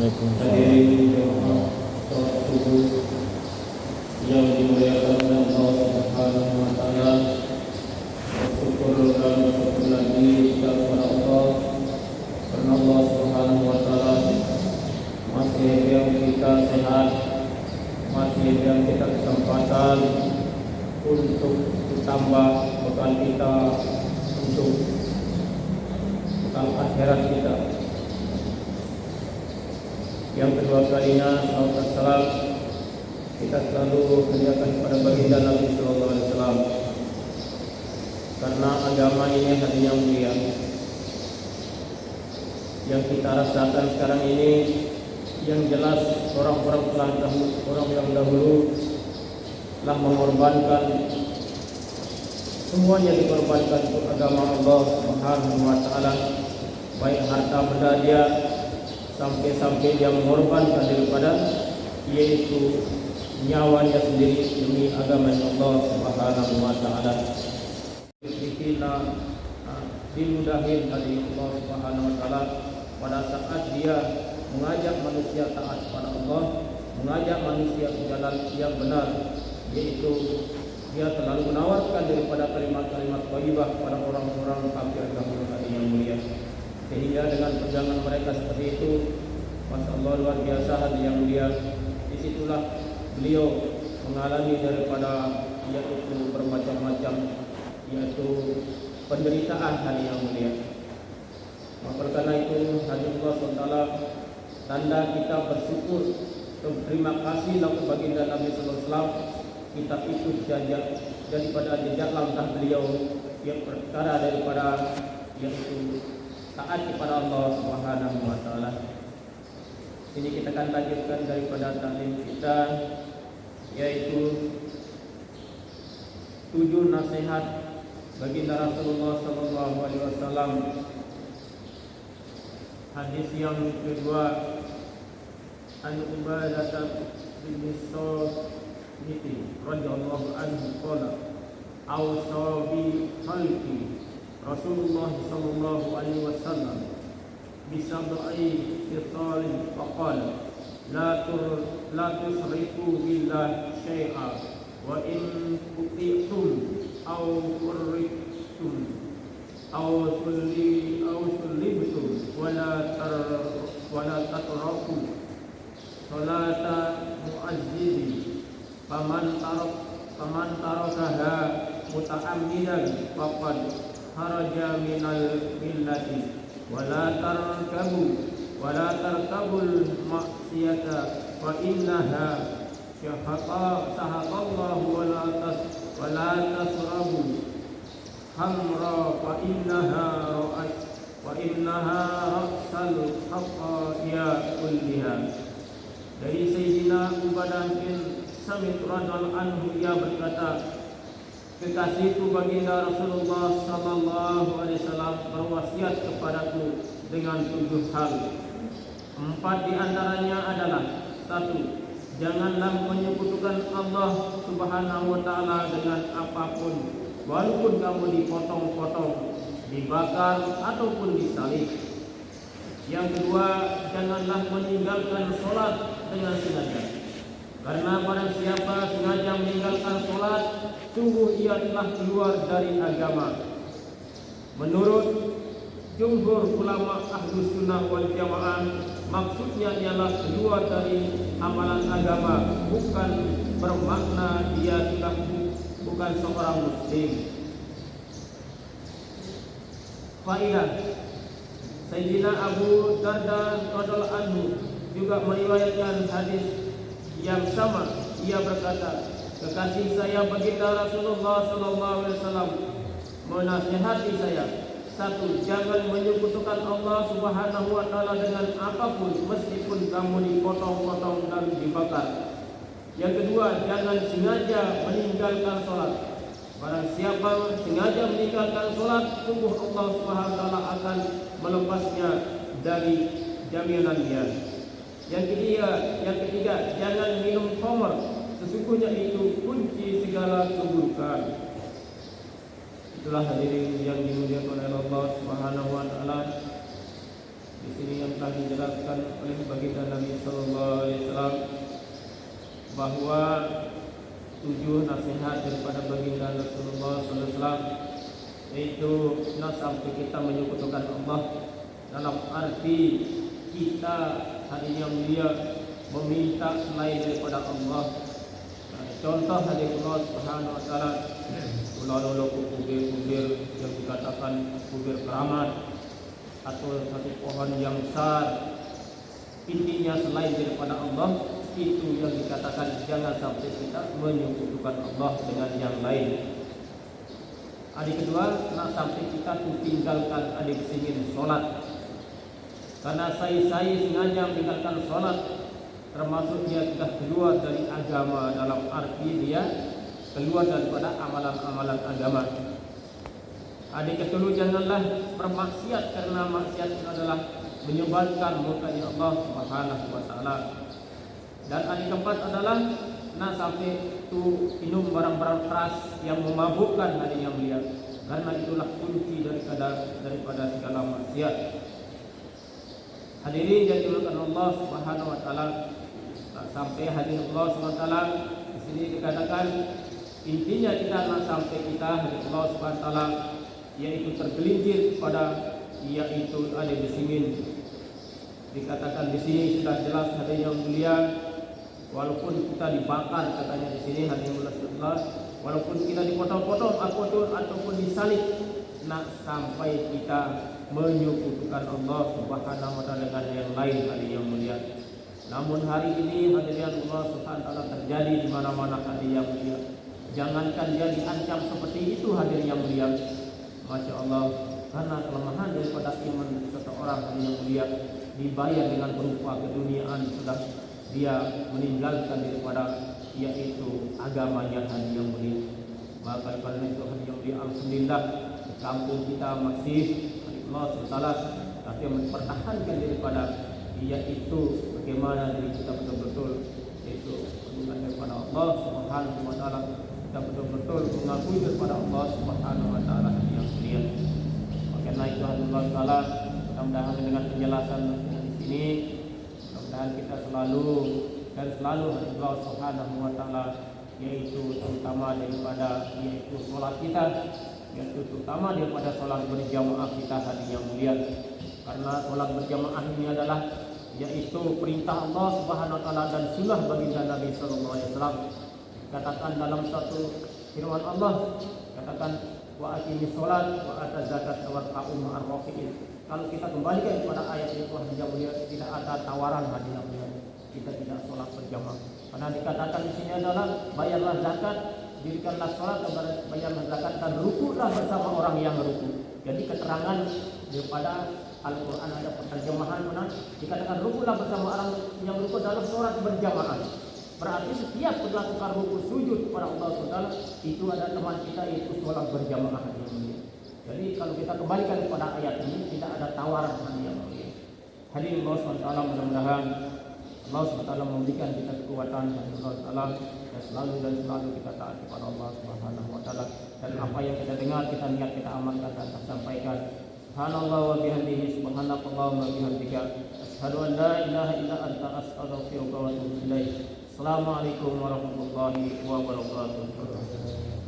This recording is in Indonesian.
Hadirin jemaah salat subuh yang dimuliakan oleh Allah Subhanahu wa taala. Bersyukur dan bersyukur lagi kepada Allah karena Allah Subhanahu wa taala masih yang kita sehat, masih yang kita kesempatan untuk ditambah bekal kita untuk bekal akhirat kita. Yang kedua kalinya, salam kita selalu kerjakan kepada baginda Nabi Sallallahu Alaihi Wasallam, karena agama ini hadiah mulia. Yang kita rasakan sekarang ini, yang jelas orang yang dahulu telah mengorbankan, semuanya dikorbankan untuk agama Allah Subhanahu wa taala, baik harta benda dia, sampai dia mengorbankan daripada yaitu nyawanya sendiri demi agama Allah Subhanahu wa taala. Kita dimudahin oleh Allah Subhanahu wa taala pada saat dia mengajak manusia taat kepada Allah, mengajak manusia ke jalan yang benar, yaitu dia terlalu menawarkan daripada kalimat-kalimat thayyibah kepada orang-orang kafir dahulu yang mulia. Sehingga dengan perjuangan mereka seperti itu, Masya Allah luar biasa hati yang mulia. Disitulah beliau mengalami daripada yaitu bermacam-macam, yaitu penderitaan hati yang mulia. Maka karena itu Allah SWT, tanda kita bersyukur dan terima kasih kepada baginda Nabi Sallallahu Alaihi Wasallam, kita ikut jejak daripada jejak langkah beliau yang perkara daripada yaitu taat kepada Allah Subhanahu wa taala. Ini kita akan lanjutkan daripada taklim kita, yaitu 7 nasihat baginda Rasulullah sallallahu alaihi wasallam. Hadis yang kedua, An Ubadah bin Samit radhiyallahu anhu qala awsa bi khalqi Rasulullah sallallahu alaihi wasallam bisab'i fisalin faqala la tusriku billah syai'a wa in uti'tum aw qurritum aw sullibtum wala tatraku salata mu'azzidi faman tarakaha muta'ammidan faqad haraja minal millati wala tarkabul maksiyata wa innaha syahatallahu wala tasrabu hamra wa innaha ra'sal haqaiya kulliha. Dari Sayyidina Ubadah bin Samit radhiyallahu anhu, ia berkata, kekasihku baginda Rasulullah sallallahu alaihi wasallam berwasiat kepadaku dengan 7 hal. 4 di antaranya adalah: 1. Janganlah menyekutukan Allah Subhanahu wa taala dengan apapun, walaupun kamu dipotong-potong, dibakar ataupun disalib. Yang kedua, janganlah meninggalkan sholat dengan sengaja, karena barang siapa sengaja meninggalkan sholat, sungguh ia telah keluar dari agama. Menurut jumhur ulama Ahlus Sunnah wal Jamaah, maksudnya ialah keluar dari amalan agama, bukan bermakna dia sudah bukan seorang muslim. Faidah, Sayyidina Abu Darda radhiyallahu anhu juga meriwayatkan hadis yang sama. Ia berkata, kekasih saya baginda Rasulullah sallallahu alaihi wasallam menasihati saya, 1. Jangan menyekutukan Allah Subhanahu wa taala dengan apapun, meskipun kamu dipotong-potong dan dibakar. Yang kedua, jangan sengaja meninggalkan sholat. Barang siapa sengaja meninggalkan sholat, sungguh Allah Subhanahu wa taala akan melepasnya dari jaminan dia. Yang ketiga, jangan minum khamr, sesungguhnya itu kunci segala keburukan. Itulah hadirin yang dimuliakan oleh Allah Subhanahu wa taala. Di sini yang telah dijelaskan oleh baginda Nabi sallallahu alaihi wasallam bahwa 7 nasihat daripada baginda Rasulullah sallallahu alaihi wasallam, yaitu nak sampai kita menyekutukan Allah dalam arti kita hadinya mulia meminta selain daripada Allah. Contoh hadis Allah Subhanahu wa taala, ulah-ulah kubir-kubir yang dikatakan kubir keramat atau satu pohon yang besar, intinya selain daripada Allah, itu yang dikatakan jangan sampai kita menyekutukan Allah dengan yang lain. Adik kedua, nak sampai kita tinggalkan adik singin solat, karena saya sengaja meninggalkan solat, termasuk dia sudah keluar dari agama dalam arti dia keluar daripada amalan-amalan agama. Adik kedua, janganlah bermaksiat, karena maksiat itu adalah menyebabkan murkanya Allah Subhanahu wa taala. Dan adik keempat adalah nak sampai itu minum barang-barang keras yang memabukkan hati yang mulia, karena itulah kunci daripada segala maksiat. Hadirin yang dimuliakan Allah Subhanahu wa taala, sampai hadirin Allah Subhanahu wa taala di sini dikatakan intinya kita nak sampai kita hadirin Allah Subhanahu wa taala yaitu tergelincir pada yaitu ada bisimin. Dikatakan di sini sudah jelas hadirin yang mulia, walaupun kita dibakar, katanya di sini hadirin Allah, walaupun kita dipotong-potong ataupun disalib, nak sampai kita menyekutukan Allah Subhanahu wa taala dengan yang lain hadirin yang mulia. Namun hari ini hadirin Allah Subhanahu wa taala terjadi di mana-mana hadirin yang mulia. Jangankan dia diancam seperti itu hadirin yang mulia. Masya Allah, karena kelemahan daripada iman seseorang hadirin yang mulia dibayar dengan berupa keduniaan, sudah dia meninggalkan daripada yaitu agamanya hadirin yang mulia. Maka karena itu hadirin yang mulia, alhamdulillah di kampung kita masih Allah SWT tapi mempertahankan daripada yaitu bagaimana diri kita betul-betul itu menunjukkan kepada Allah Subhanahu wa taala, kita betul-betul mengakui kepada Allah Subhanahu wa taala yang mulia. Karena itu Allah taala, mudah-mudahan dengan penjelasan di sini, mudah-mudahan kita selalu Allah Subhanahu wa taala, yaitu terutama daripada yaitu salat kita, yaitu terutama daripada salat berjamaah kita hadirin yang mulia. Karena salat berjamaah ini adalah yaitu perintah Allah Subhanahu wa taala dan sunnah baginda Nabi sallallahu alaihi wasallam. Katakan dalam satu firman Allah, katakan wa aqimis salat wa ataz zakat warka'u ma'ar rafi'in. Kalau kita kembalikan kepada ayat itu hadirin yang mulia, tidak ada tawaran hadirin yang mulia, kita tidak salat berjamaah. Karena dikatakan di sini adalah bayarlah zakat, dirikanlah salat, bayarlah zakat, dan rukuklah bersama orang yang ruku. Jadi keterangan daripada Al-Quran ada penerjemahan mana dikatakan rukuklah bersama orang yang ruku dalam salat berjamaah. Berarti setiap melakukan ruku sujud kepada Allah Taala itu ada teman kita, itu salat berjamaah. Jadi kalau kita kembalikan kepada ayat ini, tidak ada tawaran yang mulia. Hadirin Allah SWT, mudah-mudahan Allah SWT memberikan kita kekuatan dan Allah Taala dan selalu kita taat kepada Allah Subhanahu wa taala, dan apa yang kita dengar kita niat kita amalkan dan kita sampaikan. Subhanallah wa bihamdihi, subhanakallahumma wa bihamdika, asyhadu an la ilaha illa anta, astaghfiruka wa atubu ilaik. Assalamualaikum warahmatullahi wabarakatuh.